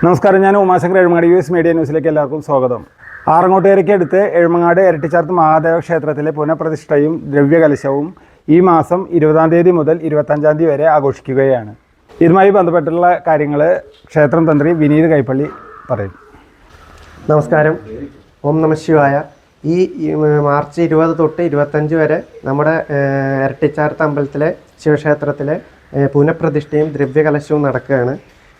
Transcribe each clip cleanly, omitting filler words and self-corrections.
നമസ്കാരം, ഞാൻ Umashankar Ezhumangad US media ന്യൂസിലേക്ക് എല്ലാവർക്കും സ്വാഗതം. ആറങ്ങോട്ടുകരയ്ക്കടുത്ത് എഴുമങ്ങാട് ഇരട്ടിച്ചാർത്ത് മഹാദേവ ക്ഷേത്രത്തിലെ പുനഃപ്രതിഷ്ഠയും ദ്രവ്യകലശവും ഈ മാസം 20-ാം തീയതി മുതൽ 25-ാം തീയതി വരെ ആഘോഷിക്കുകയാണ്. ഇതുമായി ബന്ധപ്പെട്ടുള്ള കാര്യങ്ങൾ ക്ഷേത്രം തന്ത്രി വിനീത് കൈപ്പള്ളി പറയും. നമസ്കാരം, ഓം നമ ശിവായ. ഈ മാർച്ച് 20 തൊട്ട് 25 വരെ നമ്മുടെ ഇരട്ടിച്ചാർത്ത് അമ്പലത്തിലെ ശിവക്ഷേത്രത്തിലെ പുനഃപ്രതിഷ്ഠയും ദ്രവ്യകലശവും നടക്കുകയാണ്.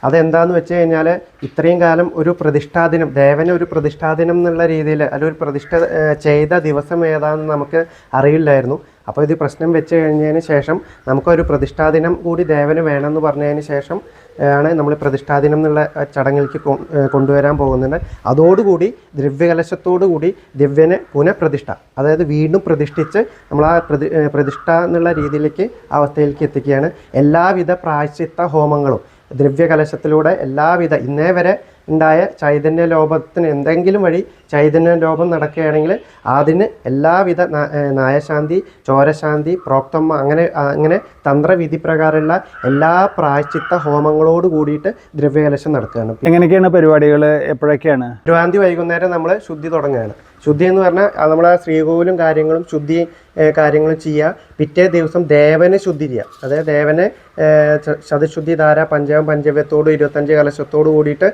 അതെന്താണെന്ന് വെച്ച് കഴിഞ്ഞാൽ, ഇത്രയും കാലം ഒരു പ്രതിഷ്ഠാദിനം, ദേവന് ഒരു പ്രതിഷ്ഠാദിനം എന്നുള്ള രീതിയിൽ ഒരു പ്രതിഷ്ഠ ചെയ്ത ദിവസം ഏതാണെന്ന് നമുക്ക് അറിയില്ലായിരുന്നു. അപ്പോൾ ഇത് പ്രശ്നം വെച്ച് കഴിഞ്ഞതിന് ശേഷം നമുക്കൊരു പ്രതിഷ്ഠാദിനം കൂടി ദേവന് വേണമെന്ന് പറഞ്ഞതിന് ശേഷം ആണ് നമ്മൾ പ്രതിഷ്ഠാദിനം എന്നുള്ള ചടങ്ങിലേക്ക് കൊണ്ടുവരാൻ പോകുന്നത്. അതോടുകൂടി ദ്രവ്യകലശത്തോടു കൂടി ദിവ്യനെ പുനഃപ്രതിഷ്ഠ, അതായത് വീണ്ടും പ്രതിഷ്ഠിച്ച് നമ്മൾ ആ പ്രതിഷ്ഠ എന്നുള്ള രീതിയിലേക്ക് അവസ്ഥയിലേക്ക് എത്തിക്കുകയാണ്. എല്ലാവിധ പ്രായശ്ചിത്ത ഹോമങ്ങളും ദ്രവ്യകലശത്തിലൂടെ എല്ലാവിധ ഇന്നേ വരെ ഉണ്ടായ ചൈതന്യ ലോപത്തിന് എന്തെങ്കിലും വഴി ചൈതന്യ ലോപം നടക്കുകയാണെങ്കിൽ അതിന് എല്ലാവിധ നായശാന്തി, ചോരശാന്തി, പ്രോക്തമ്മ, അങ്ങനെ തന്ത്രവിധി പ്രകാരമുള്ള എല്ലാ പ്രായശ്ചിത്ത ഹോമങ്ങളോട് കൂടിയിട്ട് ദ്രവ്യകലശം നടക്കുകയാണ്. എങ്ങനെയൊക്കെയാണ് പരിപാടികൾ, എപ്പോഴൊക്കെയാണ്? 20-ാം തീയതി വൈകുന്നേരം നമ്മൾ ശുദ്ധി തുടങ്ങുകയാണ്. ശുദ്ധി എന്ന് പറഞ്ഞാൽ നമ്മളെ ശ്രീകോവിലും കാര്യങ്ങളും ശുദ്ധി കാര്യങ്ങളും ചെയ്യുക. പിറ്റേ ദിവസം ദേവനെ ശുദ്ധി ചെയ്യുക. അതായത് ദേവനെ ശതശുദ്ധി ധാര പഞ്ചകം പഞ്ചവ്യത്തോട് 25 കലശത്തോട് കൂടിയിട്ട്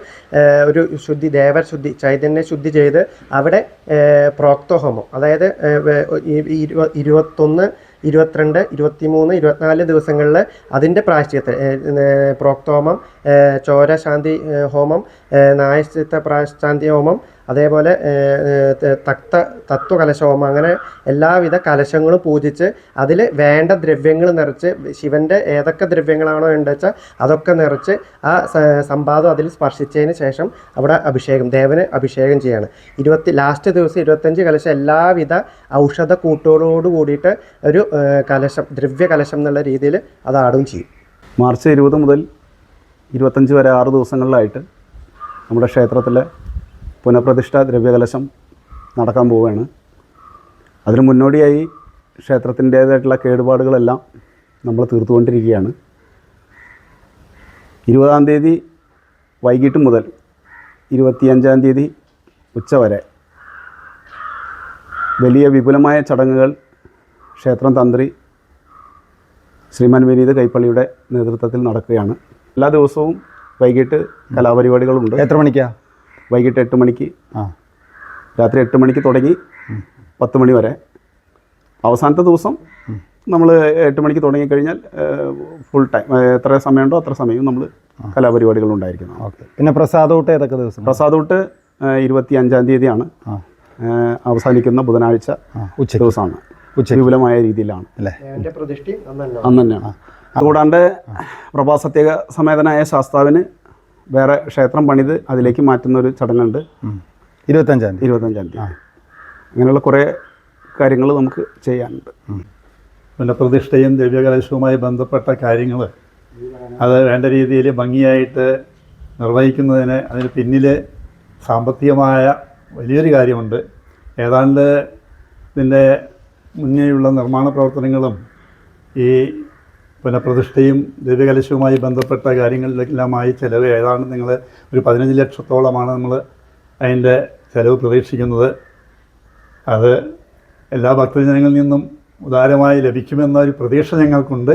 ഒരു ശുദ്ധി, ദേവശുദ്ധി, ചൈതന്യ ശുദ്ധി ചെയ്ത് അവിടെ പ്രോക്തഹോമം, അതായത് 21, 22, 23, 24 ദിവസങ്ങളിൽ അതിൻ്റെ പ്രായശ്ചിത്ത പ്രോക്തഹോമം, ചോരശാന്തി ഹോമം, നായശ്ചിത്ത പ്രായശാന്തി ഹോമം, അതേപോലെ തത്വകലശ ഹോമം, അങ്ങനെ എല്ലാവിധ കലശങ്ങളും പൂജിച്ച് അതിൽ വേണ്ട ദ്രവ്യങ്ങൾ നിറച്ച് ശിവൻ്റെ ഏതൊക്കെ ദ്രവ്യങ്ങളാണോ വേണ്ടത് വെച്ചാൽ അതൊക്കെ നിറച്ച് ആ സംവാദം അതിൽ സ്പർശിച്ചതിന് ശേഷം അവിടെ അഭിഷേകം, ദേവന് അഭിഷേകം ചെയ്യാണ്. ലാസ്റ്റ് ദിവസം 25 കലശം എല്ലാവിധ ഔഷധ കൂട്ടോടു കൂടിയിട്ട് ഒരു കലശം, ദ്രവ്യകലശം എന്നുള്ള രീതിയിൽ അത് ആടുകയും ചെയ്യും. മാർച്ച് 20 മുതൽ 25 വരെ 6 ദിവസങ്ങളിലായിട്ട് നമ്മുടെ ക്ഷേത്രത്തിലെ പുനഃപ്രതിഷ്ഠ ദ്രവ്യകലശം നടക്കാൻ പോവുകയാണ്. അതിന് മുന്നോടിയായി ക്ഷേത്രത്തിൻ്റേതായിട്ടുള്ള കേടുപാടുകളെല്ലാം നമ്മൾ തീർത്തുകൊണ്ടിരിക്കുകയാണ്. 20-ാം തീയതി വൈകിട്ട് മുതൽ 25-ാം തീയതി ഉച്ചവരെ വലിയ വിപുലമായ ചടങ്ങുകൾ ക്ഷേത്രം തന്ത്രി ശ്രീമാൻ വിനീത് കൈപ്പള്ളിയുടെ നേതൃത്വത്തിൽ നടക്കുകയാണ്. എല്ലാ ദിവസവും വൈകിട്ട് കലാപരിപാടികളുണ്ട്. എത്ര മണിക്കാണ്? വൈകിട്ട് 8 മണിക്ക്, രാത്രി 8 മണിക്ക് തുടങ്ങി 10 മണി വരെ. അവസാനത്തെ ദിവസം നമ്മൾ 8 മണിക്ക് തുടങ്ങിക്കഴിഞ്ഞാൽ ഫുൾ ടൈം എത്ര സമയമുണ്ടോ അത്ര സമയവും നമ്മൾ കലാപരിപാടികളുണ്ടായിരിക്കുന്നു. ഓക്കെ. പിന്നെ പ്രസാദൂട്ട് ഏതൊക്കെ ദിവസം? പ്രസാദൂട്ട് 25-ാം തീയതിയാണ്, അവസാനിക്കുന്ന ബുധനാഴ്ച ഉച്ച ദിവസമാണ്. വിപുലമായ രീതിയിലാണ് അല്ലേ? അന്ന് തന്നെയാണ്. അതുകൂടാണ്ട് പ്രഭാസത്യേക സമേതനായ ശാസ്താവിന് വേറെ ക്ഷേത്രം പണിത് അതിലേക്ക് മാറ്റുന്നൊരു ചടങ്ങുണ്ട് 25-ാം തീയതി. അങ്ങനെയുള്ള കുറേ കാര്യങ്ങൾ നമുക്ക് ചെയ്യാനുണ്ട്. പുനഃപ്രതിഷ്ഠയും ദ്രവ്യകലശവുമായി ബന്ധപ്പെട്ട കാര്യങ്ങൾ അത് വേണ്ട രീതിയിൽ ഭംഗിയായിട്ട് നിർവഹിക്കുന്നതിന് അതിന് പിന്നിൽ സാമ്പത്തികമായ വലിയൊരു കാര്യമുണ്ട്. ഏതാണ്ട് ഇതിൻ്റെ മുന്നേയുള്ള നിർമ്മാണ പ്രവർത്തനങ്ങളും ഈ പുനഃപ്രതിഷ്ഠയും ദ്രവ്യകലശവുമായി ബന്ധപ്പെട്ട കാര്യങ്ങളിലെല്ലാമായി ചിലവ് ഏതാണ്ട് നിങ്ങൾ ഒരു 15 ലക്ഷത്തോളമാണ് നമ്മൾ അതിൻ്റെ ചിലവ് പ്രതീക്ഷിക്കുന്നത്. അത് എല്ലാ ഭക്തജനങ്ങളിൽ നിന്നും ഉദാരമായി ലഭിക്കുമെന്നൊരു പ്രതീക്ഷ ഞങ്ങൾക്കുണ്ട്.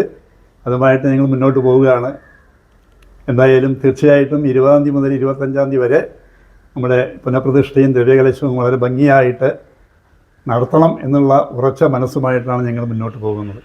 അതുമായിട്ട് ഞങ്ങൾ മുന്നോട്ട് പോവുകയാണ്. എന്തായാലും തീർച്ചയായിട്ടും 20-ാം തീയതി മുതൽ 25-ാം തീയതി വരെ നമ്മുടെ പുനഃപ്രതിഷ്ഠയും ദ്രവ്യകലശവും വളരെ ഭംഗിയായിട്ട് നടത്തണം എന്നുള്ള ഉറച്ച മനസ്സുമായിട്ടാണ് ഞങ്ങൾ മുന്നോട്ട് പോകുന്നത്.